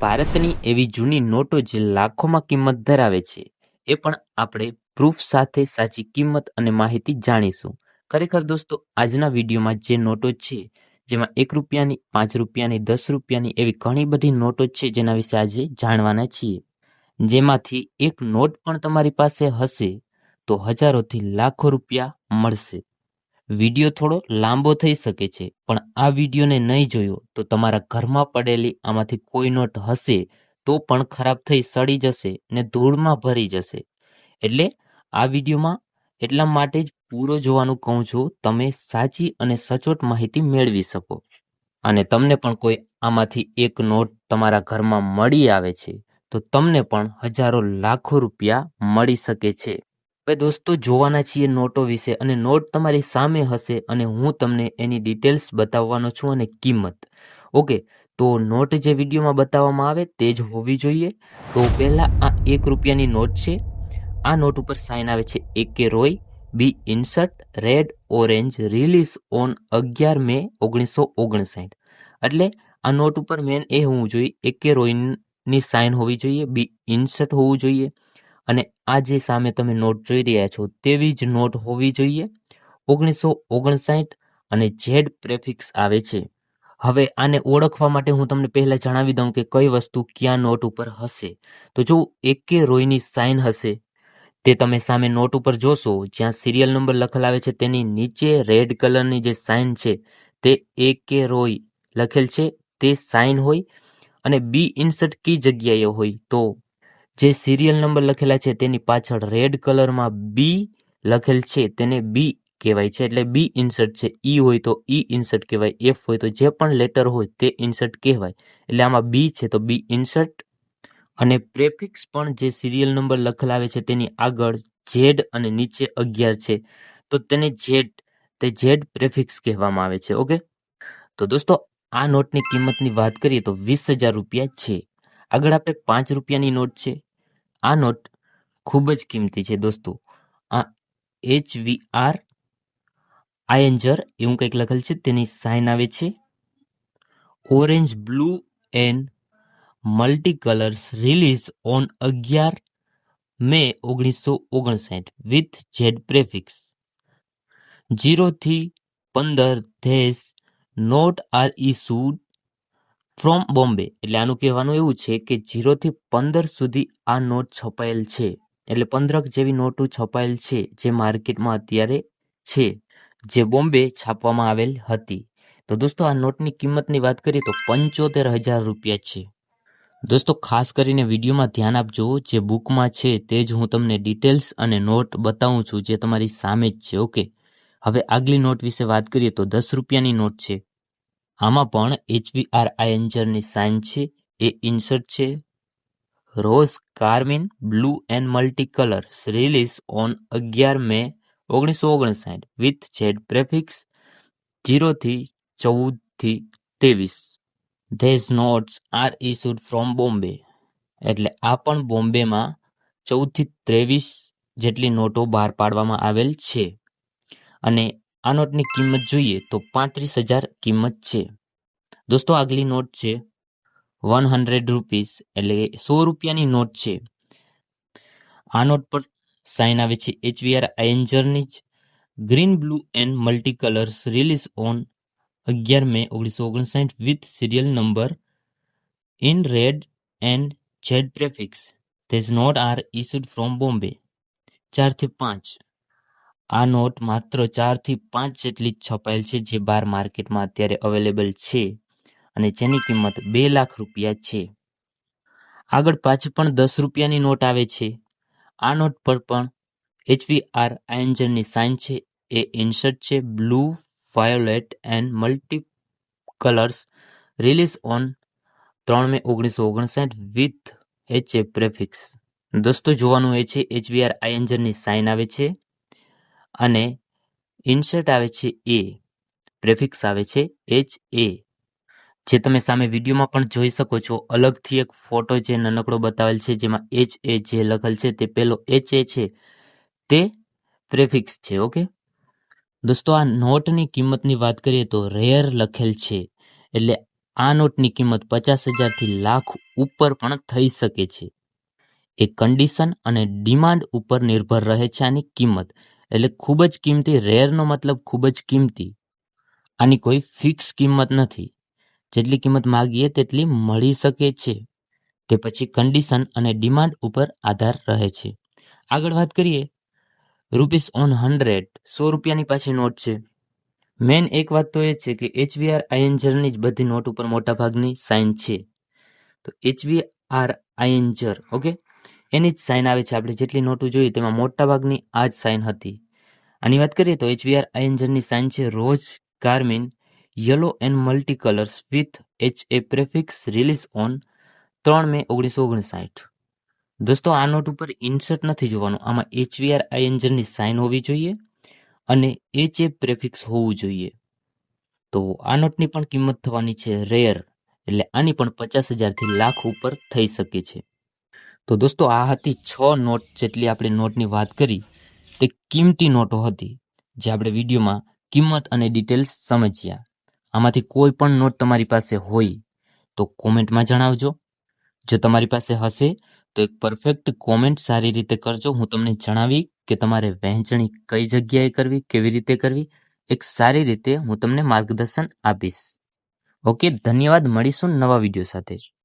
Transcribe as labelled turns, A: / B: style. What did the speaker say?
A: ભારતની એવી જૂની નોટો જે લાખોમાં કિંમત ધરાવે છે, એ પણ આપણે પ્રૂફ સાથે સાચી કિંમત અને માહિતી જાણીશું. ખરેખર દોસ્તો, આજના વિડીયોમાં જે નોટો છે, જેમાં 1 રૂપિયાની, 5 રૂપિયાની, 10 રૂપિયાની એવી ઘણી બધી નોટો છે, જેના વિશે આજે જાણવાના છીએ. જેમાંથી એક નોટ પણ તમારી પાસે હશે તો હજારોથી લાખો રૂપિયા મળશે. વિડીયો થોડો લાંબો થઈ શકે છે, પણ આ વિડીયોને નહીં જોયો તો તમારા ઘરમાં પડેલી આમાંથી કોઈ નોટ હશે તો પણ ખરાબ થઈ સડી જશે ને ધૂળમાં ભરી જશે. એટલે આ વિડીયોમાં એટલા માટે જ પૂરો જોવાનું કહું છું, તમે સાચી અને સચોટ માહિતી મેળવી શકો અને તમને પણ કોઈ આમાંથી એક નોટ તમારા ઘરમાં મળી આવે છે તો તમને પણ હજારો લાખો રૂપિયા મળી શકે છે. હવે દોસ્તો, જોવાના છીએ નોટો વિશે, અને નોટ તમારી સામે હશે અને હું તમને એની ડિટેલ્સ બતાવવાનો છું અને કિંમત. ઓકે, તો નોટ જે વિડીયોમાં બતાવવામાં આવે તે જ હોવી જોઈએ. તો પહેલા આ 1 રૂપિયાની નોટ છે. આ નોટ ઉપર સાઇન આવે છે A.K. Roy, B insert, red orange, release on 11 May 1959. એટલે આ નોટ ઉપર મેન એ હોવું જોઈએ, A.K. રોયની સાઇન હોવી જોઈએ, બી ઇન્સર્ટ હોવું જોઈએ અને આ જે સામે તમે નોટ જોઈ રહ્યા છો તેવી જ નોટ હોવી જોઈએ. 1959 અને ઝેડ પ્રેફિક્સ આવે છે. હવે આને ઓળખવા માટે હું તમને પહેલા જણાવી દઉં કે કઈ વસ્તુ ક્યાં નોટ ઉપર હશે. તો જો A.K. રોયની સાઇન હશે તે તમે સામે નોટ ઉપર જોશો, જ્યાં સિરિયલ નંબર લખેલ આવે છે તેની નીચે રેડ કલરની જે સાઇન છે તે A.K. રોય લખેલ છે તે સાઇન હોય, અને બી ઇન્સર્ટ કી જગ્યાએ હોય તો જે સિરિયલ નંબર લખેલા છે તેની પાછળ રેડ કલરમાં બી લખેલ છે તેને બી કહેવાય છે. એટલે બી ઇન્સર્ટ છે. ઈ હોય તો ઈ ઇન્સર્ટ કહેવાય, એફ હોય તો જે પણ લેટર હોય તે ઇન્સર્ટ કહેવાય. એટલે આમાં બી છે તો બી ઇન્સર્ટ. અને પ્રેફિક્સ પણ જે સિરિયલ નંબર લખેલા આવે છે તેની આગળ ઝેડ અને નીચે 11 છે તો તેને ઝેડ પ્રેફિક્સ કહેવામાં આવે છે. ઓકે, તો દોસ્તો, આ નોટની કિંમતની વાત કરીએ તો 20,000 રૂપિયા છે. આગળ આપણે 5 રૂપિયાની નોટ છે. આ નોટ ખૂબ જ કિંમતી છે દોસ્તો. આ HVR આયન્જર એવું કંઈક લખેલ છે, તેની સાઇન આવે છે. Orange, blue and multi colours, release on 11 May 1959 with Z prefix. 0 થી 15 these note are issued from Bombay. એટલે આનું કહેવાનું એવું છે કે 0 થી 15 સુધી આ નોટ છપાયેલ છે. એટલે 15 જેવી નોટો છપાયેલ છે જે માર્કેટમાં અત્યારે છે, જે બોમ્બે છાપવામાં આવેલ હતી. તો દોસ્તો, આ નોટની કિંમતની વાત કરીએ તો 75,000 રૂપિયા છે. દોસ્તો, ખાસ કરીને વિડીયોમાં ધ્યાન આપજો, જે બુકમાં છે તે જ હું તમને ડિટેલ્સ અને નોટ બતાવું છું, જે તમારી સામે જ છે. ઓકે, હવે આગલી નોટ વિશે વાત કરીએ તો 10 રૂપિયાની નોટ છે. આમાં પણ HVR આયન્જરની સાઇન છે, એ ઇન્સર્ટ છે. Rose carmine blue and multi colours, release on 11 May 1959 with Z prefix. 0 થી 14 થી 23. These notes are issued from Bombay. એટલે આ પણ બોમ્બેમાં 14 થી 23 જેટલી નોટો બહાર પાડવામાં આવેલ છે. અને આ નોટની કિંમત જોઈએ તો 35,000 કિંમત છે. દોસ્તો, આગલી નોટ છે 100 રૂપીસ, એટલે 100 રૂપિયાની નોટ છે. આ નોટ પર સાઇન આવે છે HVR આયન્જરની જ. Green, blue and multi colours, release on 11 May 1959 with serial number in red and Z prefix. These note are issued from Bombay. 4 થી 5. આ નોટ માત્ર 4 થી 5 જેટલી જ છપાયેલ છે, જે બહાર માર્કેટમાં અત્યારે અવેલેબલ છે અને જેની કિંમત 2 લાખ રૂપિયા છે. આગળ પાછી પણ 10 રૂપિયાની નોટ આવે છે. આ નોટ પર પણ HVR આયન્જરની સાઇન છે, એ ઇન્સર્ટ છે. Blue, violet and multi colours, release on 3 May 1959 with HA પ્રેફિક્સ. દોસ્તો, જોવાનું એ છે HVR આયન્જરની સાઇન આવે છે અને ઇન્સર્ટ આવે છે એ, પ્રેફિક્સ આવે છે HA. જે તમે સામે વિડીયોમાં પણ જોઈ શકો છો, અલગથી એક ફોટો જે નાનકડો બતાવેલ છે, જેમાં HA જે લખેલ છે તે પેલો HA છે તે પ્રેફિક્સ છે. ઓકે દોસ્તો, આ નોટની કિંમતની વાત કરીએ તો રેર લખેલ છે. એટલે આ નોટની કિંમત 50,000થી લાખ ઉપર પણ થઈ શકે છે. એ કન્ડિશન અને ડિમાન્ડ ઉપર નિર્ભર રહે છે આની કિંમત. એટલે ખૂબ જ કિંમતી, રેરનો મતલબ ખૂબ જ કિંમતી. આની કોઈ ફિક્સ કિંમત નથી. જેટલી કિંમત માગીએ તેટલી મળી શકે છે. તે પછી કન્ડિશન અને ડિમાન્ડ ઉપર આધાર રહે છે. આગળ વાત કરીએ, ₹100 ₹100ની પાછી નોટ છે. મેન એક વાત તો એ છે કે HVR આયંજરની જ બધી નોટ ઉપર મોટા ભાગની સાઇન છે. તો HVR આયંજર, ઓકે, એની જ સાઇન આવે છે. આપણે જેટલી નોટો જોઈએ તેમાં મોટા ભાગની આ જ સાઇન હતી. આની વાત કરીએ તો HVR આયંજરની સાઇન છે rose carmine yellow and multi colours with HA prefix release on 3 May 1959. દોસ્તો આ નોટ ઉપર ઇન્સર્ટ નથી જોવાનું, આમાં HVR આયંજરની સાઇન હોવી જોઈએ અને HA પ્રેફિક્સ હોવું જોઈએ. તો આ નોટની પણ કિંમત થવાની છે રેર, એટલે આની પણ 50,000થી લાખ ઉપર થઈ શકે છે. તો દોસ્તો આ હતી 6 નોટ જેટલી આપણે નોટની વાત કરી. તે કિંમતી નોટો હતી જે આપણે વિડીયોમાં કિંમત અને ડિટેલ્સ સમજ્યા. આમાંથી કોઈ પણ નોટ તમારી પાસે હોય તો કોમેન્ટમાં જણાવજો. જો તમારી પાસે હશે તો એક પરફેક્ટ કોમેન્ટ સારી રીતે કરજો. હું તમને જણાવી કે તમારે વહેંચણી કઈ જગ્યાએ કરવી, કેવી રીતે કરવી, એક સારી રીતે હું તમને માર્ગદર્શન આપીશ. ઓકે, ધન્યવાદ. મળીશું નવા વિડીયો સાથે.